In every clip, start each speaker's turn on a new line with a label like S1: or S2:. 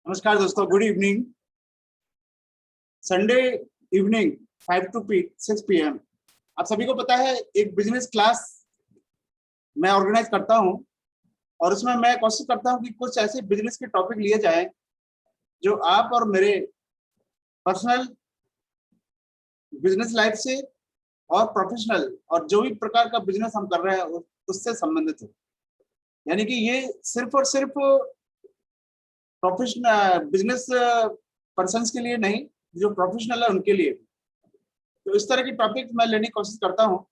S1: नमस्कार दोस्तों, good evening. Sunday evening 5 to 6 PM। आप सभी को पता है एक बिजनेस क्लास मैं ऑर्गेनाइज करता हूं और उसमें मैं कोशिश करता हूं कि कुछ ऐसे बिजनेस के टॉपिक लिए जाएं जो आप और मेरे पर्सनल बिजनेस लाइफ से और प्रोफेशनल और जो भी प्रकार का बिजनेस हम कर रहे हैं उससे संबंधित हो। यानी कि ये सिर्फ और सिर्फ प्रोफेशनल बिजनेस पर्सन्स के लिए नहीं, जो प्रोफेशनल है उनके लिए। तो इस तरह की टॉपिक मैं लेने की कोशिश करता हूँ।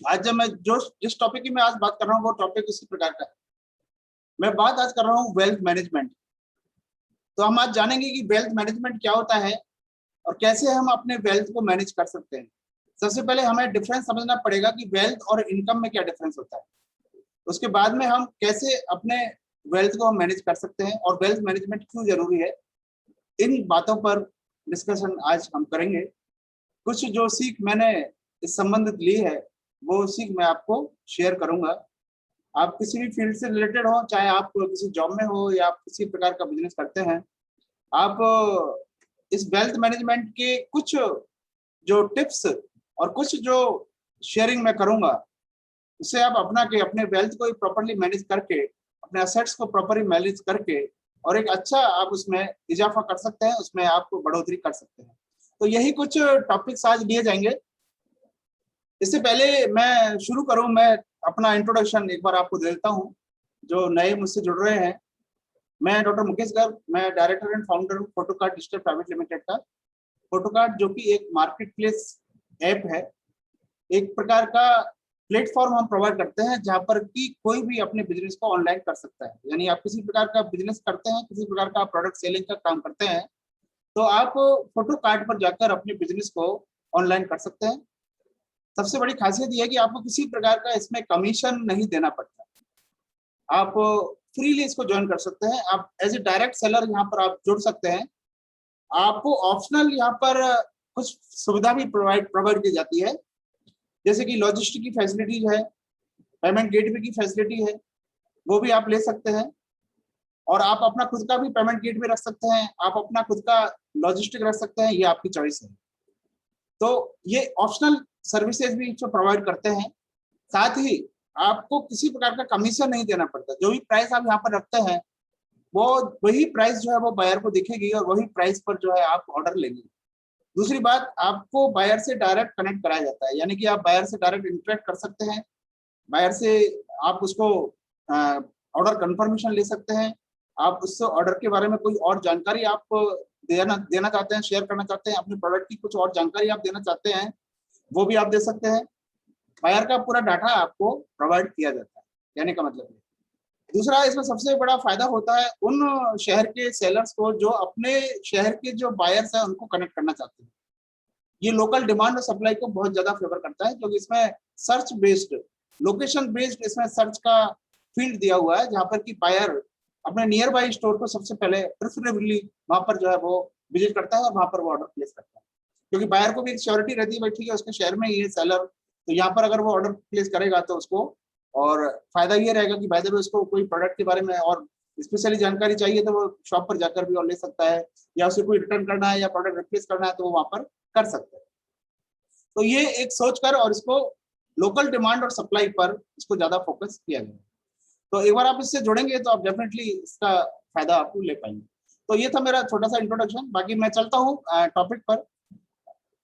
S1: आज जब मैं जिस टॉपिक की मैं आज बात कर रहा हूँ वो टॉपिक इसी प्रकार का है। मैं बात आज कर रहा हूँ वेल्थ मैनेजमेंट। तो हम आज जानेंगे कि वेल्थ मैनेजमेंट क्या होता है और कैसे हम अपने वेल्थ को मैनेज कर सकते हैं। सबसे पहले हमें डिफरेंस समझना पड़ेगा कि वेल्थ और इनकम में क्या डिफरेंस होता है। उसके बाद में हम कैसे अपने वेल्थ को हम मैनेज कर सकते हैं और वेल्थ मैनेजमेंट क्यों जरूरी है, इन बातों पर डिस्कशन आज हम करेंगे। कुछ जो सीख मैंने इस संबंधित ली है वो सीख मैं आपको शेयर करूंगा। आप किसी भी फील्ड से रिलेटेड हो, चाहे आप किसी जॉब में हो या आप किसी प्रकार का बिजनेस करते हैं, आप इस वेल्थ मैनेजमेंट के कुछ जो टिप्स और कुछ जो शेयरिंग मैं करूंगा उससे आप अपना के अपने वेल्थ को प्रॉपरली मैनेज करके, अपने असेट्स को प्रॉपरली मैनेज करके और एक अच्छा आप उसमें इजाफा कर सकते हैं, उसमें आप बढ़ोतरी कर सकते हैं। तो यही कुछ टॉपिक्स आज लिए जाएंगे। इससे पहले मैं शुरू करूं, मैं अपना इंट्रोडक्शन एक बार आपको दे देता हूं। जो नए मुझसे जुड़ रहे हैं, मैं डॉक्टर मुकेश गर्ग, मैं डायरेक्टर एंड फाउंडर हूं फोटोकार्ड डिजिटल प्राइवेट लिमिटेड का। फोटोकार्ड जो कि एक मार्केट प्लेस ऐप है, एक प्रकार का प्लेटफॉर्म हम प्रोवाइड करते हैं जहां पर कि कोई भी अपने बिजनेस को ऑनलाइन कर सकता है। यानी आप किसी प्रकार का बिजनेस करते हैं, किसी प्रकार का प्रोडक्ट सेलिंग का काम करते हैं, तो आप फोटोकार्ड पर जाकर अपने बिजनेस को ऑनलाइन कर सकते हैं। सबसे बड़ी खासियत यह है कि आपको किसी प्रकार का इसमें कमीशन नहीं देना पड़ता। आप फ्रीली इसको ज्वाइन कर सकते हैं। आप एज ए डायरेक्ट सेलर यहाँ पर आप जुड़ सकते हैं। आपको ऑप्शनल यहाँ पर कुछ सुविधा भी प्रोवाइड की जाती है, जैसे कि लॉजिस्टिक की फैसिलिटीज है, पेमेंट गेटवे की फैसिलिटी है, वो भी आप ले सकते हैं। और आप अपना खुद का भी पेमेंट गेटवे रख सकते हैं, आप अपना खुद का लॉजिस्टिक रख सकते हैं, ये आपकी चॉइस है। तो ये ऑप्शनल सर्विसेज भी जो प्रोवाइड करते हैं। साथ ही आपको किसी प्रकार का कमीशन नहीं देना पड़ता। जो भी प्राइस आप यहाँ पर रखते हैं वो वही प्राइस जो है वो बायर को दिखेगी और वही प्राइस पर जो है आप ऑर्डर लेंगे। दूसरी बात, आपको बायर से डायरेक्ट कनेक्ट कराया जाता है, यानी कि आप बायर से डायरेक्ट इंटरेक्ट कर सकते हैं। बायर से आप उसको ऑर्डर कंफर्मेशन ले सकते हैं। आप उससे ऑर्डर के बारे में कोई और जानकारी आप देना चाहते हैं, शेयर करना चाहते हैं, अपने प्रोडक्ट की कुछ और जानकारी आप देना चाहते हैं, वो भी आप दे सकते हैं। बायर का पूरा डाटा आपको प्रोवाइड किया जाता है, कहने का मतलब है। दूसरा, इसमें सबसे बड़ा फायदा होता है उन शहर के सेलर्स को जो अपने शहर के जो बायर्स हैं उनको कनेक्ट करना चाहते हैं। ये लोकल डिमांड और सप्लाई को बहुत ज्यादा फेवर करता है, क्योंकि इसमें सर्च बेस्ड, लोकेशन बेस्ड इसमें सर्च का फील्ड दिया हुआ है, जहां पर कि बायर अपने नियर बाई स्टोर को सबसे पहले प्रेफरेबली वहां पर जो है वो विजिट करता है और वहां पर वो ऑर्डर प्लेस करता है। क्योंकि बायर को भी एक श्योरिटी रहती है, भाई ठीक है उसके शहर में ये सेलर, तो यहाँ पर अगर वो ऑर्डर प्लेस करेगा तो उसको और फायदा ये रहेगा कि बाय द वे उसको कोई प्रोडक्ट के बारे में और स्पेशली जानकारी चाहिए तो वो शॉप पर जाकर भी और ले सकता है, या उसे कोई रिटर्न करना है या प्रोडक्ट रिप्लेस करना है तो वो वहां पर कर सकते हैं। तो ये एक सोच कर और इसको लोकल डिमांड और सप्लाई पर इसको ज्यादा फोकस किया गया है। तो एक बार आप इससे जुड़ेंगे तो आप डेफिनेटली इसका फायदा आपको ले पाएंगे। तो ये था मेरा छोटा सा इंट्रोडक्शन। बाकी मैं चलता हूँ टॉपिक पर।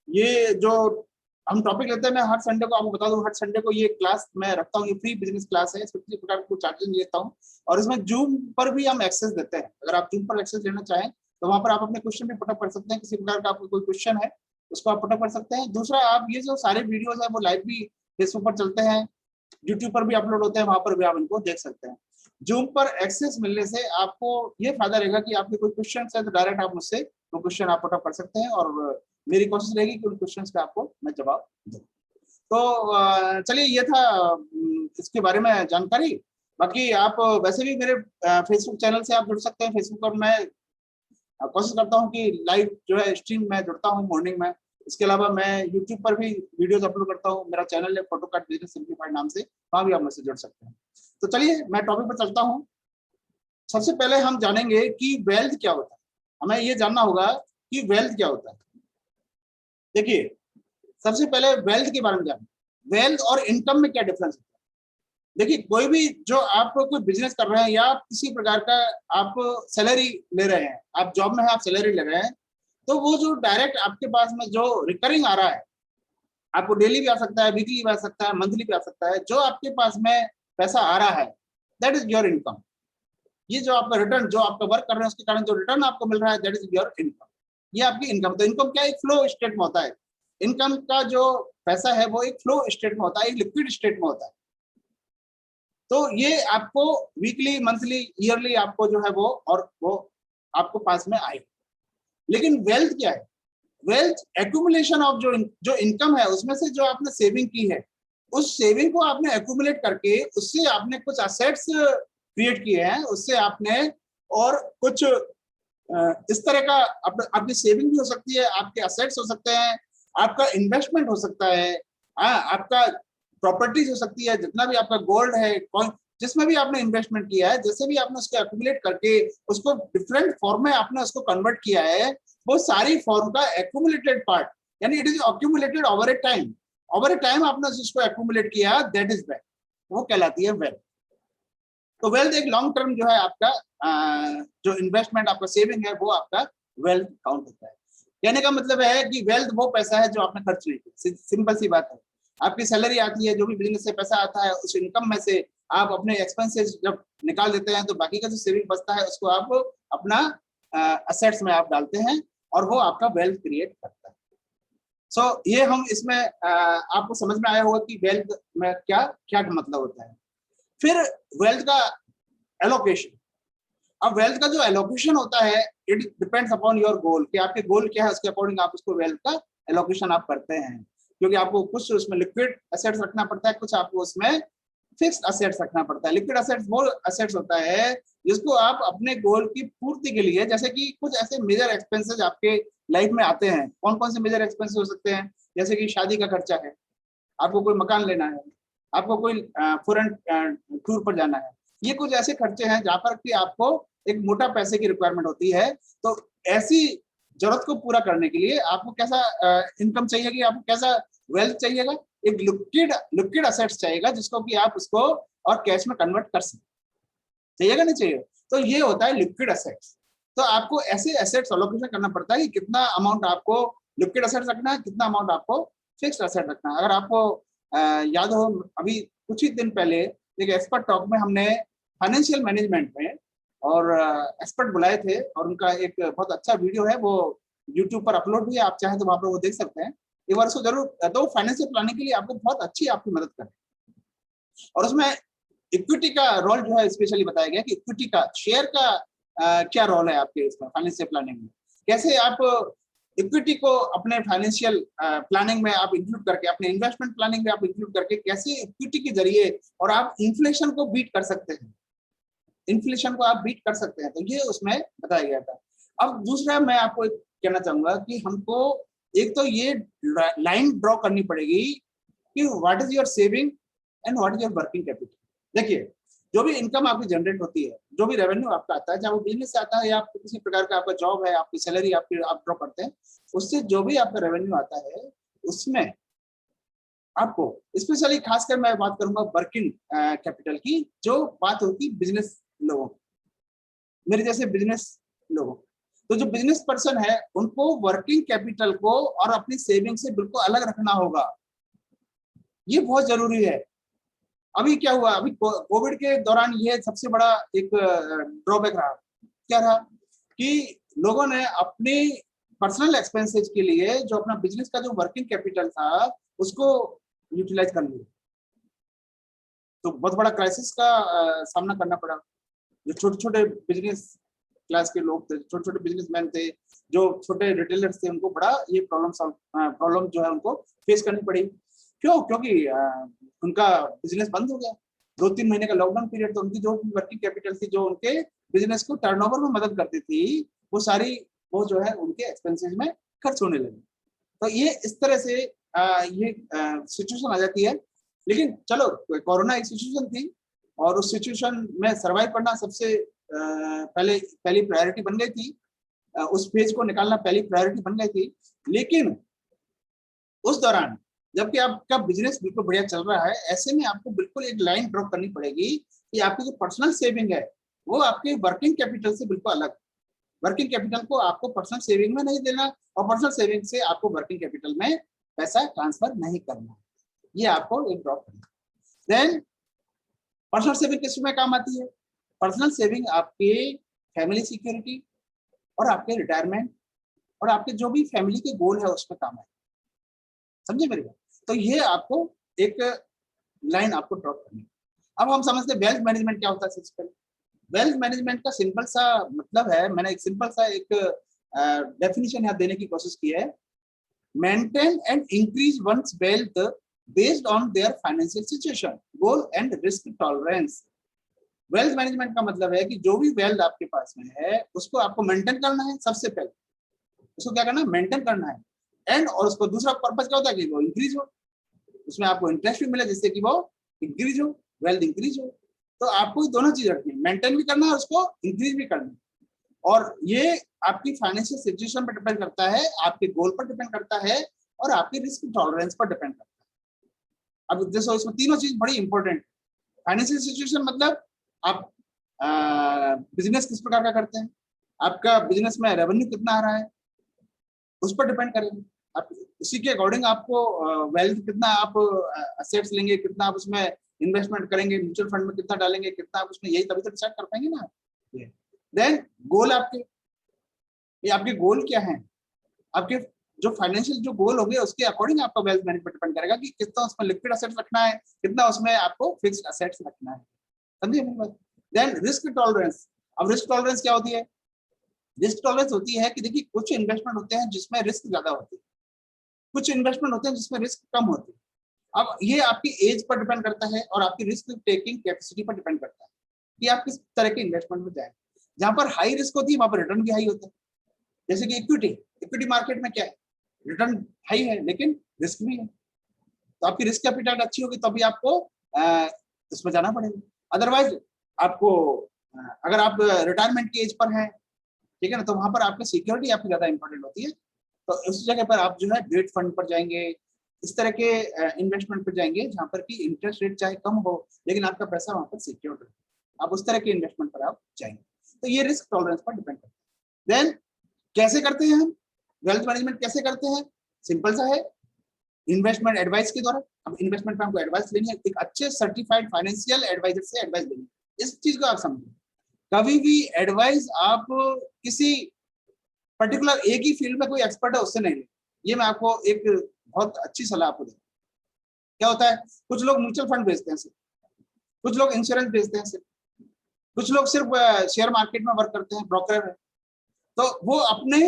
S1: ये जो हम टॉपिक लेते हैं, मैं हर संडे को आपको बता दूं, हर संडे को ये क्लास मैं रखता हूँ। ये फ्री बिजनेस क्लास है, इसमें किसी प्रकार को चार्जेस लेता हूँ। और इसमें जूम पर भी हम एक्सेस देते हैं। अगर आप जूम पर एक्सेस लेना चाहें तो वहां पर आप अपने क्वेश्चन भी पुटअप कर सकते हैं। किसी प्रकार का आपको कोई क्वेश्चन है उसको आप पुटअप कर सकते हैं। दूसरा, आप ये जो सारे वीडियोज है वो लाइव भी फेसबुक पर चलते हैं, यूट्यूब पर भी अपलोड होते हैं, वहां पर भी आप इनको देख सकते हैं। जूम पर एक्सेस मिलने से आपको ये फायदा रहेगा कि आपके कोई क्वेश्चन है तो डायरेक्ट आप मुझसे वो क्वेश्चन आप पुटअप कर सकते हैं और मेरी कोशिश रहेगी कि उन क्वेश्चंस का आपको मैं जवाब दूं। तो चलिए, ये था इसके बारे में जानकारी। बाकी आप वैसे भी मेरे फेसबुक चैनल से आप जुड़ सकते हैं। फेसबुक पर मैं कोशिश करता हूँ कि लाइव जो है स्ट्रीम में जुड़ता हूँ मॉर्निंग में। इसके अलावा मैं यूट्यूब पर भी वीडियोस अपलोड करता हूँ। मेरा चैनल है फोटोकार्ड बिजनेस सिंप्लीफाइड नाम से, वहां भी आप मुझसे जुड़ सकते हैं। तो चलिए मैं टॉपिक पर चलता हूँ। सबसे पहले हम जानेंगे कि वेल्थ क्या होता है। हमें ये जानना होगा कि वेल्थ क्या होता है। देखिए, सबसे पहले वेल्थ के बारे में जानें। वेल्थ और इनकम में क्या डिफरेंस है। देखिए, कोई भी जो आप कोई बिजनेस कर रहे हैं या किसी प्रकार का आप सैलरी ले रहे हैं, आप जॉब में है, आप सैलरी ले रहे हैं, तो वो जो डायरेक्ट आपके पास में जो रिकरिंग आ रहा है, आपको डेली भी आ सकता है, वीकली भी आ सकता है, मंथली भी आ सकता है, जो आपके पास में पैसा आ रहा है, दैट इज योर इनकम। ये जो आपका रिटर्न, जो आपका वर्क कर रहे हैं उसके कारण जो रिटर्न आपको मिल रहा है, दैट इज योर इनकम। ये आपकी इनकम। तो इनकम क्या, एक फ्लो स्टेट में होता है। इनकम का जो पैसा है वो एक फ्लो स्टेट में होता है, एक लिक्विड स्टेट में होता है। तो ये आपको वीकली, मंथली, ईयरली आपको जो है वो आपको पास में आए। लेकिन वेल्थ क्या है? वेल्थ एक्यूमुलेशन ऑफ जो इनकम है उसमें से जो आपने सेविंग की है, उस सेविंग को आपने एक्यूमुलेट करके उससे आपने कुछ असेट्स क्रिएट किए हैं, उससे आपने और कुछ इस तरह का आपकी सेविंग भी हो सकती है, आपके असेट्स हो सकते हैं, आपका इन्वेस्टमेंट हो सकता है, आपका प्रॉपर्टीज हो सकती है, जितना भी आपका गोल्ड है, जिसमें भी आपने इन्वेस्टमेंट किया है, जैसे भी आपने उसको एक्यूमुलेट करके उसको डिफरेंट फॉर्म में आपने उसको कन्वर्ट किया है, वो सारी फॉर्म का एक्यूमुलेटेड पार्ट, यानी it is accumulated over A time. Over A time आपने उसको एक्यूमुलेट किया, दैट इज वेल्थ, वो कहलाती है वेल्थ। तो वेल्थ एक लॉन्ग टर्म जो है आपका जो इन्वेस्टमेंट, आपका सेविंग है, वो आपका वेल्थ काउंट होता है। कहने का मतलब है कि वेल्थ वो पैसा है जो आपने खर्च नहीं किया। सिंपल सी बात है। आपकी सैलरी आती है, जो भी बिजनेस से पैसा आता है, उस इनकम में से आप अपने एक्सपेंसेस जब निकाल देते हैं, तो बाकी का जो सेविंग बचता है उसको आप अपना असेट्स में आप डालते हैं, और वो आपका वेल्थ क्रिएट करता है। सो ये हम इसमें आपको समझ में आया होगा कि वेल्थ में क्या क्या मतलब होता है। फिर वेल्थ का एलोकेशन। अब वेल्थ का जो एलोकेशन होता है, it depends upon your goal, कि आपके गोल क्या है, उसके अकॉर्डिंग आप उसको वेल्थ का एलोकेशन आप करते हैं। क्योंकि आपको कुछ उसमें लिक्विड एसेट्स रखना पड़ता है, कुछ आपको उसमें फिक्स्ड एसेट्स रखना पड़ता है। लिक्विड एसेट्स वो एसेट्स होता है जिसको आप अपने गोल की पूर्ति के लिए, जैसे कि कुछ ऐसे मेजर एक्सपेंसेस आपके लाइफ में आते हैं। कौन कौन से मेजर एक्सपेंसेस हो सकते हैं? जैसे कि शादी का खर्चा है, आपको कोई मकान लेना है, आपको कोई फॉरेन टूर पर जाना है। ये कुछ ऐसे खर्चे हैं जहां पर कि आपको एक मोटा पैसे की रिक्वायरमेंट होती है। तो ऐसी जरूरत को पूरा करने के लिए आपको कैसा इनकम चाहिएगी, आपको कैसा वेल्थ चाहिएगा? एक लिक्विड असेट्स चाहिएगा, जिसको कि आप उसको और कैश में कन्वर्ट कर सकते। चाहिएगा नहीं चाहिए? तो ये होता है लिक्विड असेट्स। तो आपको ऐसे एसेट्स एलोकेशन करना पड़ता है कि कितना अमाउंट आपको लिक्विड असेट्स रखना है, कितना अमाउंट आपको फिक्स्ड असेट रखना है। अगर आपको याद हो, अभी कुछ ही दिन पहले एक एक्सपर्ट टॉक में हमने फाइनेंशियल मैनेजमेंट में और एक्सपर्ट बुलाए थे, और उनका एक बहुत अच्छा वीडियो है, वो यूट्यूब पर अपलोड भी है, आप चाहें तो वहां पर वो देख सकते हैं। एक बार उसको जरूर, तो फाइनेंशियल प्लानिंग के लिए आपको बहुत अच्छी आपकी मदद करे। और उसमें इक्विटी का रोल जो है स्पेशली बताया गया कि इक्विटी का, शेयर का क्या रोल है आपके इसमें फाइनेंशियल प्लानिंग में। कैसे आप इक्विटी को अपने फाइनेंशियल प्लानिंग में आप इंक्लूड करके, अपने इन्वेस्टमेंट प्लानिंग में आप इंक्लूड करके, कैसे इक्विटी के जरिए और आप इन्फ्लेशन को बीट कर सकते हैं, इन्फ्लेशन को आप बीट कर सकते हैं। तो ये उसमें बताया गया था। अब दूसरा मैं आपको कहना चाहूंगा कि हमको एक तो ये लाइन ड्रॉ करनी पड़ेगी कि what is your saving and what is your working capital. देखिए, जो भी इनकम आपकी जनरेट होती है, जो भी रेवेन्यू आपका आता है, चाहे वो बिजनेस से आता है या आपको किसी प्रकार का आपका जॉब है, आपकी सैलरी आपकी आप ड्रॉ करते हैं, उससे जो भी आपका रेवेन्यू आता है, उसमें आपको स्पेशली खासकर मैं बात करूंगा वर्किंग कैपिटल की, जो बात होती है बिजनेस लोगों, मेरे जैसे बिजनेस लोगों। तो जो बिजनेस पर्सन है, उनको वर्किंग कैपिटल को और अपनी सेविंग से बिल्कुल अलग रखना होगा। ये बहुत जरूरी है। अभी क्या हुआ, अभी कोविड के दौरान ये सबसे बड़ा एक ड्रॉबैक रहा। क्या रहा कि लोगों ने अपनी पर्सनल एक्सपेंसेस के लिए जो अपना बिजनेस का जो वर्किंग कैपिटल था, उसको यूटिलाइज कर लिया। तो बहुत बड़ा क्राइसिस का सामना करना पड़ा। जो छोटे छोटे बिजनेस क्लास के लोग थे, छोटे छोटे बिजनेसमैन थे, जो छोटे रिटेलर्स थे, उनको बड़ा ये प्रॉब्लम जो है उनको फेस करनी पड़ी। क्यों? क्योंकि उनका बिजनेस बंद हो गया। 2-3 महीने का लॉकडाउन पीरियड, तो उनकी जो वर्किंग कैपिटल थी, जो उनके बिजनेस को टर्नओवर में मदद करती थी, वो सारी वो जो है उनके एक्सपेंसेस में खर्च होने लगी। तो ये इस तरह से ये सिचुएशन आ जाती है। लेकिन चलो, कोरोना एक सिचुएशन थी, और उस सिचुएशन में सर्वाइव करना सबसे पहली प्रायोरिटी बन गई थी, उस पेज को निकालना पहली प्रायोरिटी बन गई थी। लेकिन उस दौरान जबकि आपका बिजनेस बिल्कुल बढ़िया चल रहा है, ऐसे में आपको बिल्कुल एक लाइन ड्रॉ करनी पड़ेगी कि आपकी जो पर्सनल सेविंग है वो आपके वर्किंग कैपिटल से बिल्कुल अलग। वर्किंग कैपिटल को आपको पर्सनल सेविंग में नहीं देना और पर्सनल सेविंग से आपको वर्किंग कैपिटल में पैसा ट्रांसफर नहीं करना, ये आपको एक ड्रॉ करना। देन पर्सनल सेविंग किस में काम आती है? पर्सनल सेविंग आपके फैमिली सिक्योरिटी और आपके रिटायरमेंट और आपके जो भी फैमिली के गोल है उसमें काम है। समझे मेरी बात? तो ये आपको एक लाइन आपको ड्रॉ करनी है। अब हम समझते हैं वेल्थ मैनेजमेंट क्या होता है। सबसे पहले वेल्थ मैनेजमेंट का सिंपल सा मतलब है, मैंने एक सिंपल सा एक डेफिनेशन यहाँ देने की कोशिश की है। Maintain and increase one's wealth based on their financial situation, goal and risk tolerance. Wealth management का मतलब है कि जो भी वेल्थ आपके पास में है उसको आपको मेंटेन करना है। सबसे पहले उसको क्या करना है? मेंटेन करना है। एंड और उसको दूसरा पर्पस क्या होता है कि वो इंक्रीज हो, उसमें आपको इंटरेस्ट भी मिले जिससे कि वो इंक्रीज हो, वेल्थ इंक्रीज हो। तो आपको दोनों चीज रखनी है, मेंटेन भी करना है और उसको इंक्रीज भी करना है। और ये आपकी फाइनेंशियल सिचुएशन पर डिपेंड करता है, आपके गोल पर डिपेंड करता है और आपके रिस्क टॉलरेंस पर डिपेंड करता है। अब जैसे इसमें तीनों चीज बड़ी इंपॉर्टेंट। फाइनेंशियल सिचुएशन मतलब आप बिजनेस किस प्रकार का करते हैं, आपका बिजनेस में रेवेन्यू कितना आ रहा है उस पर डिपेंड करेगा। आप उसी के अकॉर्डिंग आपको वेल्थ कितना आप असेट्स लेंगे, कितना आप उसमें इन्वेस्टमेंट करेंगे, म्यूचुअल फंड में कितना डालेंगे, कितना आप उसमें, यही तभी तो डिसाइड कर पाएंगे ना। देन गोल आपके, ये आपके गोल क्या है, आपके जो फाइनेंशियल जो गोल होंगे उसके अकॉर्डिंग आपका वेल्थ मैनेजमेंट डिपेंड करेगा कि कितना उसमें लिक्विड असेट्स रखना है, कितना उसमें आपको फिक्स्ड असेट्स रखना है। समझिए मेरी बात? Then risk tolerance. अब रिस्क टॉलरेंस क्या होती है? रिस्क टॉलरेंस होती है कि देखिए कुछ इन्वेस्टमेंट होते हैं जिसमें रिस्क ज्यादा होती है, कुछ इन्वेस्टमेंट होते हैं जिसमें रिस्क कम होती है। अब ये आपकी एज पर डिपेंड करता है और आपकी रिस्क टेकिंग कैपेसिटी पर डिपेंड करता है कि आप किस तरह के इन्वेस्टमेंट में जाए। जहां पर हाई रिस्क होती है वहां पर रिटर्न भी हाई होता है। जैसे कि इक्विटी मार्केट में क्या है, रिटर्न हाई है लेकिन रिस्क भी है। तो आपकी रिस्क कैपिटल अच्छी होगी तभी आपको इसमें जाना पड़ेगा। अदरवाइज आपको अगर आप रिटायरमेंट की एज पर हैं, ठीक है ना, तो वहां पर आपकी सिक्योरिटी आपकी ज्यादा इंपॉर्टेंट होती है। तो उस जगह पर आप जो है डेट फंड पर जाएंगे, इस तरह के इन्वेस्टमेंट पर जाएंगे जहां पर कि इंटरेस्ट रेट चाहे कम हो लेकिन आपका पैसा वहां पर सिक्योर है, आप उस तरह के इन्वेस्टमेंट पर आप जाएंगे। तो ये रिस्क टॉलरेंस पर डिपेंड करता है। देन कैसे करते हैं हम वेल्थ मैनेजमेंट? कैसे करते हैं? सिंपल सा है, इन्वेस्टमेंट एडवाइस के द्वारा। अब इन्वेस्टमेंट में आपको एडवाइस लेनी है, एक अच्छे सर्टिफाइड फाइनेंशियल एडवाइजर से एडवाइस लेनी है। इस चीज को आप समझिए, कभी भी एडवाइस आप किसी पर्टिकुलर एक ही फील्ड में कोई एक्सपर्ट है उससे नहीं ले। ये मैं आपको एक बहुत अच्छी सलाह आपको दूं। क्या होता है, कुछ लोग म्यूचुअल फंड बेचते हैं सिर्फ, कुछ लोग इंश्योरेंस बेचते हैं सिर्फ, कुछ लोग सिर्फ शेयर मार्केट में वर्क करते हैं, ब्रोकर है। तो वो अपने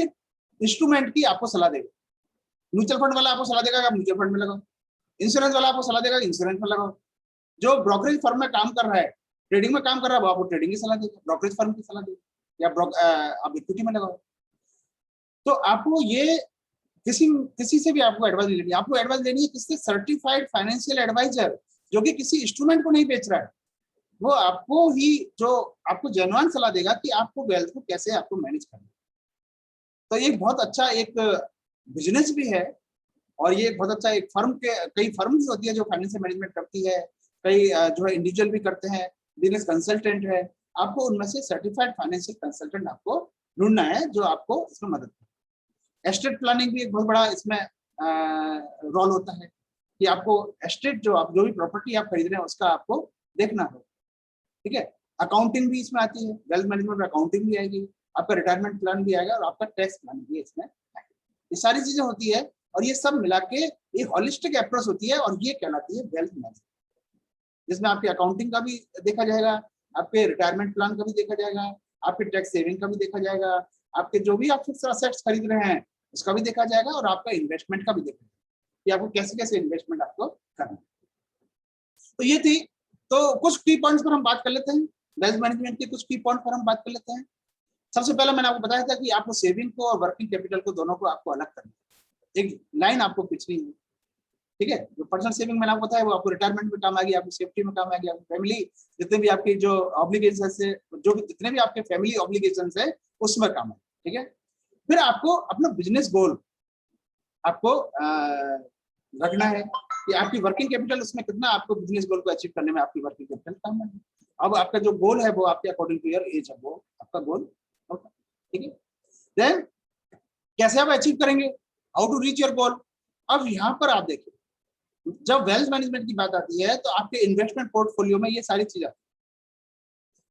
S1: इंस्ट्रूमेंट की आपको सलाह देगा। म्यूचुअल फंड वाला आपको सलाह देगा कि आप म्यूचुअल फंड में लगाओ, इंश्योरेंस वाला आपको सलाह देगा कि इंश्योरेंस में लगाओ। जो ब्रोकरेज फर्म में काम कर रहा है, ट्रेडिंग में काम कर रहा है, वो आपको ट्रेडिंग की सलाह देगा, ब्रोकरेज फर्म की सलाह देगा, या आप इक्विटी में लगाओ। तो आपको ये किसी किसी से भी आपको एडवाइस लेनी है, आपको एडवाइस लेनी है किससे? सर्टिफाइड फाइनेंशियल एडवाइजर, जो कि किसी इंस्ट्रूमेंट को नहीं बेच रहा है, वो आपको ही जो आपको जेन्युइन सलाह देगा कि आपको वेल्थ को कैसे आपको मैनेज करना है। तो ये बहुत अच्छा एक बिजनेस भी है और ये बहुत अच्छा एक फर्म के, कई फर्म भी होती है जो फाइनेंशियल मैनेजमेंट करती है, कई जो है इंडिविजुअल भी करते हैं, बिजनेस कंसल्टेंट है। आपको उनमें से सर्टिफाइड फाइनेंशियल कंसल्टेंट आपको ढूंढना है जो आपको इसमें मदद करे। एस्टेट प्लानिंग भी एक बहुत बड़ा इसमें रोल होता है कि आपको एस्टेट जो भी प्रॉपर्टी आप खरीद रहे हैं उसका आपको देखना हो, ठीक है। अकाउंटिंग भी इसमें आती है, वेल्थ मैनेजमेंट में अकाउंटिंग भी आएगी, आपका रिटायरमेंट प्लान भी आएगा और आपका टैक्स प्लान भी इसमें आएगा। ये सारी चीजें होती है और ये सब मिला के एक होलिस्टिक अप्रोच होती है और ये कहलाती है वेल्थ मैनेजमेंट, जिसमें आपके अकाउंटिंग का भी देखा जाएगा, आपके रिटायरमेंट प्लान का भी देखा जाएगा, आपके टैक्स सेविंग का भी देखा जाएगा, आपके जो भी आप फिक्स्ड असेट्स खरीद रहे हैं उसका भी देखा जाएगा और आपका इन्वेस्टमेंट का भी देखा जाएगा कि आपको कैसे कैसे इन्वेस्टमेंट आपको करना है। तो ये थी, तो कुछ की पॉइंट्स पर हम बात कर लेते हैं, वेल्थ मैनेजमेंट के कुछ की पॉइंट पर हम बात कर लेते हैं। सबसे पहले मैंने आपको बताया था कि आपको सेविंग को और वर्किंग कैपिटल को दोनों को आपको अलग करना है, एक लाइन आपको खींचनी है। ठीक है। जो पर्सनल सेविंग मैंने आपको बताया वो आपको रिटायरमेंट में काम आएगी, आपकी सेफ्टी में काम आएगी, आपकी फैमिली जितने भी आपके जो ऑब्लिगेशन है, जो जितने भी आपके फैमिली ऑब्लिगेशन है उसमें काम है, ठीक है। फिर आपको अपना बिजनेस गोल आपको रखना है कि आपकी वर्किंग कैपिटल उसमें कितना आपको बिजनेस गोल को अचीव करने में आपकी वर्किंग कैपिटल काम है। अब आपका जो गोल है वो आपके अकॉर्डिंग टू योर एज है, वो आपका गोल होगा, ठीक है। देन कैसे आप अचीव करेंगे, how to reach your goal. अब यहाँ पर आप देखिए, जब वेल्थ मैनेजमेंट की बात आती है तो आपके इन्वेस्टमेंट पोर्टफोलियो में ये सारी चीजें आती है,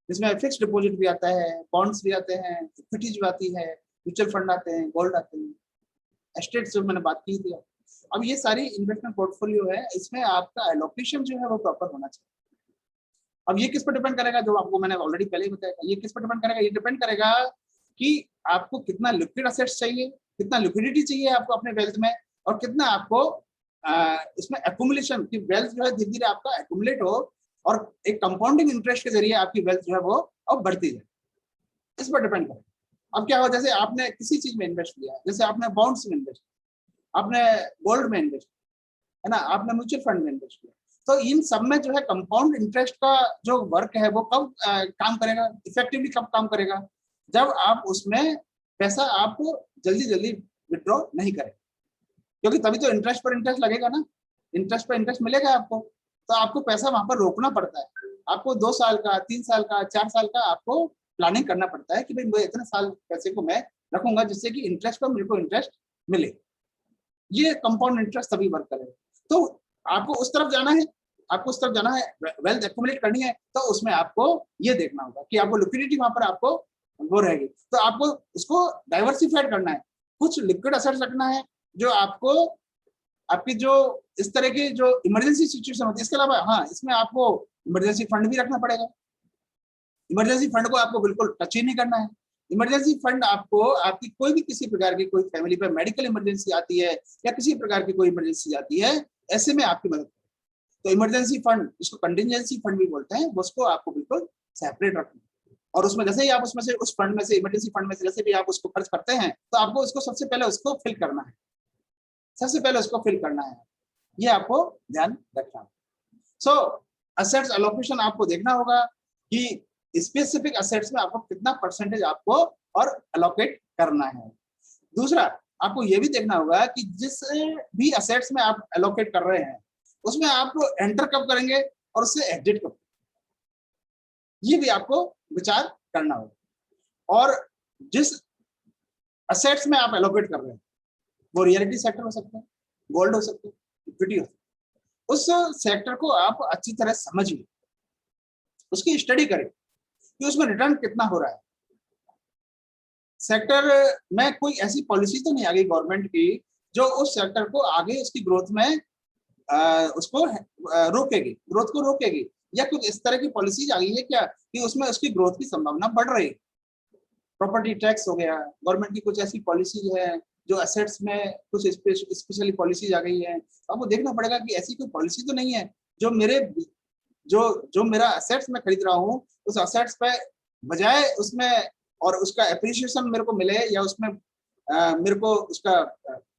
S1: जिसमें फिक्स्ड डिपॉजिट भी आता है, बॉन्ड्स भी आते हैं, इक्विटीज भी आती है, म्यूचुअल फंड आते हैं, गोल्ड आते हैं, एस्टेट्स जो मैंने बात की थी। अब ये सारी इन्वेस्टमेंट पोर्टफोलियो है, इसमें आपका एलोकेशन जो है वो प्रॉपर होना चाहिए। अब ये किस पर डिपेंड करेगा, जो आपको मैंने ऑलरेडी पहले ही बताया, ये किस पर डिपेंड करेगा, ये डिपेंड करेगा कि आपको कितना लिक्विड असेट्स चाहिए, कितना लिक्विडिटी चाहिए आपको अपने वेल्थ में, और कितना आपको इसमें एक्यूमुलेशन की वेल्थ जो है धीरे धीरे आपका एक्यूमुलेट हो और एक कंपाउंडिंग इंटरेस्ट के जरिए आपकी वेल्थ जो है वो अब बढ़ती जाए, इस पर डिपेंड करेगा। अब क्या हो, जैसे आपने किसी चीज में इन्वेस्ट किया, जैसे आपने बॉन्ड्स में इन्वेस्ट, आपने गोल्ड में इन्वेस्ट, है ना, आपने म्यूचुअल फंड में इन्वेस्ट किया, तो इन सब में जो है कंपाउंड इंटरेस्ट का जो वर्क है वो कब काम करेगा, इफेक्टिवली कब काम करेगा, जब आप उसमें पैसा आप जल्दी जल्दी विड्रॉ नहीं करें, क्योंकि तभी तो इंटरेस्ट पर इंटरेस्ट लगेगा ना, इंटरेस्ट पर इंटरेस्ट मिलेगा आपको, तो आपको पैसा वहां पर रोकना पड़ता है। आपको 2 साल का, 3 साल का, 4 साल का आपको प्लानिंग करना पड़ता है कि भाई मैं इतने साल पैसे को मैं रखूंगा जिससे कि इंटरेस्ट पर मेरे को इंटरेस्ट मिले। ये कंपाउंड इंटरेस्ट तभी वर्क करेगा। तो आपको उस तरफ जाना है, आपको उस तरफ जाना है, वेल्थ एक्यूमुलेट करनी है, तो उसमें आपको ये देखना होगा कि आपको लिक्विडिटी वहां पर आपको वो रहेगी, तो आपको उसको डाइवर्सिफाइड करना है। कुछ लिक्विड असेट्स रखना है जो आपको आपकी जो इस तरह की जो इमरजेंसी सिचुएशन होती है, इसके अलावा हाँ इसमें आपको इमरजेंसी फंड भी रखना पड़ेगा। इमरजेंसी फंड को आपको बिल्कुल टच ही नहीं करना है। इमरजेंसी फंड आपको आपकी कोई भी किसी प्रकार की कोई फैमिली पे मेडिकल इमरजेंसी आती है या किसी प्रकार की कोई इमरजेंसी आती है, ऐसे में आपकी मदद, तो इमरजेंसी फंड, जिसको कंटिजेंसी फंड भी बोलते हैं, उसको आपको बिल्कुल सेपरेट रखना है। और उसमें जैसे ही आप उसमें से उस फंड में से, इमरजेंसी फंड में से जैसे भी आप उसको खर्च करते हैं, तो आपको उसको सबसे पहले उसको फिल करना है, सबसे पहले उसको फिल करना है, ये आपको ध्यान रखना है। सो असेट्स एलोकेशन आपको देखना होगा कि स्पेसिफिक असेट्स में आपको कितना परसेंटेज आपको और एलोकेट करना है। दूसरा, आपको ये भी देखना होगा कि जिस भी असेट्स में आप एलोकेट कर रहे हैं उसमें आप एंटर कब करेंगे और उससे एग्जिट कब, ये भी आपको विचार करना होगा। और जिस असेट्स में आप एलोकेट कर रहे हैं वो रियलिटी सेक्टर हो सकता है, गोल्ड हो सकता है, इक्विटी हो सकता है, उस सेक्टर को आप अच्छी तरह समझिए, उसकी स्टडी करें कि उसमें रिटर्न कितना हो रहा है। सेक्टर में कोई ऐसी पॉलिसी तो नहीं आ गई गवर्नमेंट की जो उस सेक्टर को आगे उसकी ग्रोथ में उसको रोकेगी, ग्रोथ को रोकेगी, या कुछ इस तरह की पॉलिसीज आ गई है क्या कि उसमें उसकी ग्रोथ की संभावना बढ़ रही है। प्रॉपर्टी टैक्स हो गया, गवर्नमेंट की कुछ ऐसी पॉलिसी है जो असेट्स में कुछ स्पेशली पॉलिसीज आ गई है। अब वो देखना पड़ेगा कि ऐसी कोई पॉलिसी तो नहीं है जो मेरे जो मेरा असेट्स में खरीद रहा हूँ उस असेट्स पे बजाय उसमें और उसका एप्रिसिएशन मेरे को मिले, या उसमें मेरे को उसका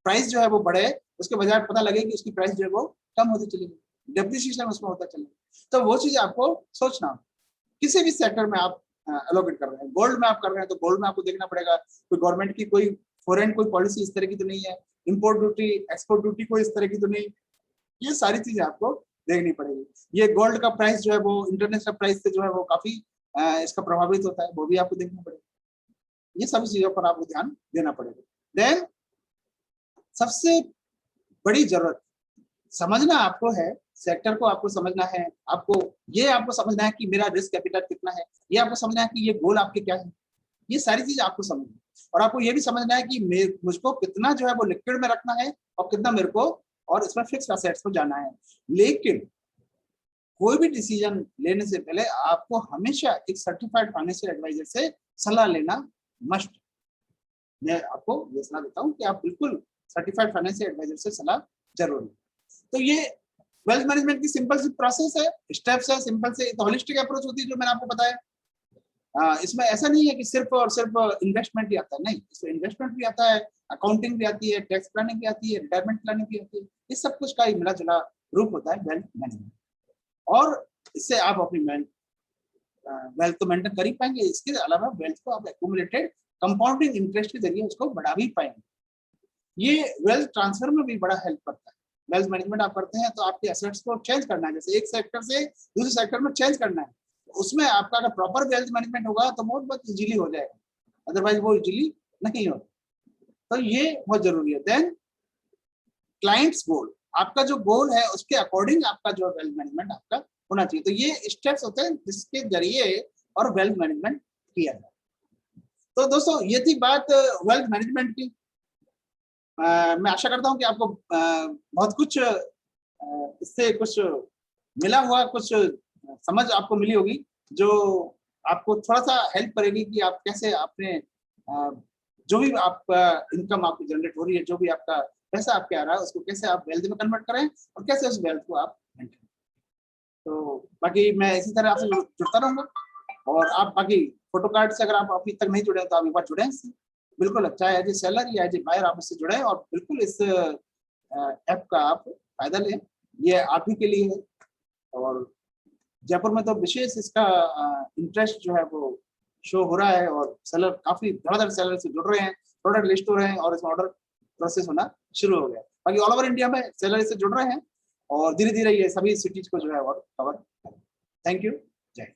S1: प्राइस जो है वो बढ़े, उसके बजाय पता लगे कि उसकी प्राइस जो है वो कम होती चली गई, डेप्रिसिएशन उसमें होता चला। तो वो चीज आपको सोचना, किसी भी सेक्टर में आप एलोकेट कर रहे हैं, गोल्ड में आप कर रहे हैं तो गोल्ड में आपको देखना पड़ेगा कोई गवर्नमेंट की कोई फॉरेन कोई पॉलिसी इस तरह की तो नहीं है, इंपोर्ट ड्यूटी एक्सपोर्ट ड्यूटी कोई इस तरह की तो नहीं, ये सारी चीजें आपको देखनी पड़ेगी। ये गोल्ड का प्राइस जो है वो इंटरनेशनल प्राइस से जो है वो काफी इसका प्रभावित होता है, वो भी आपको देखना पड़ेगा। ये सभी चीजों पर आपको ध्यान देना पड़ेगा। देन सबसे बड़ी जरूरत समझना आपको है, सेक्टर को आपको समझना है, आपको समझना है कि मेरा रिस्क कैपिटल कितना है, ये आपको समझना है कि ये गोल आपके क्या है, ये सारी चीज आपको समझना है। और आपको ये भी समझना है कि मुझको कितना जो है वो लिक्विड में रखना है और कितना मेरे को और इसमें फिक्स्ड असेट्स में जाना है। लेकिन कोई भी डिसीजन लेने से पहले आपको हमेशा एक सर्टिफाइड फाइनेंशियल एडवाइजर से सलाह लेना मस्ट। मैं आपको ये सलाह देता हूँ कि आप बिल्कुल सर्टिफाइड फाइनेंशियल एडवाइजर से सलाह जरूर लें। तो ये वेल्थ मैनेजमेंट की सिंपल सी प्रोसेस है, स्टेप्स है, सिंपल से होलिस्टिक अप्रोच होती है जो मैंने आपको बताया। इसमें ऐसा नहीं है कि सिर्फ और सिर्फ इन्वेस्टमेंट ही आता है, नहीं, इसमें इन्वेस्टमेंट भी आता है, अकाउंटिंग भी आती है, टैक्स प्लानिंग भी आती है, रिटायरमेंट प्लानिंग भी आती है, इस सब कुछ का एक मिला जुला रूप होता है वेल्थ मैनेजमेंट। और इससे आप अपनी वेल्थ तो मेंटेन कर ही पाएंगे, इसके अलावा वेल्थ को आप एक्यूमुलेटेड कंपाउंडिंग इंटरेस्ट के जरिए उसको बढ़ा भी पाएंगे। ये वेल्थ ट्रांसफर में भी बड़ा हेल्प करता है। वेल्थ मैनेजमेंट आप करते हैं तो आपके एसेट्स को चेंज करना है, जैसे एक सेक्टर से दूसरे सेक्टर में चेंज करना है, उसमें आपका अगर प्रॉपर वेल्थ मैनेजमेंट होगा तो बहुत इजीली हो जाएगा, अदरवाइज वो इजीली नहीं होता। तो ये बहुत जरूरी है। देन क्लाइंट्स गोल, आपका जो गोल है उसके अकॉर्डिंग आपका जो वेल्थ मैनेजमेंट आपका होना चाहिए। तो ये स्टेप्स होते हैं जिसके जरिए और वेल्थ मैनेजमेंट किया जाए। तो दोस्तों ये थी बात वेल्थ मैनेजमेंट की। मैं आशा करता हूं कि आपको बहुत कुछ इससे कुछ मिला हुआ, कुछ समझ आपको मिली होगी, जो आपको थोड़ा सा हेल्प करेगी कि आप कैसे अपने जो भी आपका इनकम आपको जनरेट हो रही है, जो भी आपका पैसा आपके आ रहा है, उसको कैसे आप वेल्थ में कन्वर्ट करें और कैसे उस वेल्थ को आप मेंटेन। तो बाकी मैं इसी तरह आपसे जुड़ता रहूंगा। और आप बाकी फोटो कार्ड से अगर आप अभी तक नहीं जुड़े तो आप एक बार जुड़े इससे, बिल्कुल अच्छा है, एज ए सेलर या एज ए बायर आप इससे जुड़े और बिल्कुल इस ऐप का आप फायदा लें, ये आप ही के लिए है। और जयपुर में तो विशेष इसका इंटरेस्ट जो है वो शो हो रहा है और सेलर काफी धड़ाधड़ सेलर से जुड़ रहे हैं, प्रोडक्ट लिस्ट हो रहे हैं और इसमें ऑर्डर प्रोसेस होना शुरू हो गया। बाकी ऑल ओवर इंडिया में सेलर इससे जुड़ रहे हैं और धीरे धीरे ये सभी सिटीज को जो है और कवर। Thank you. जय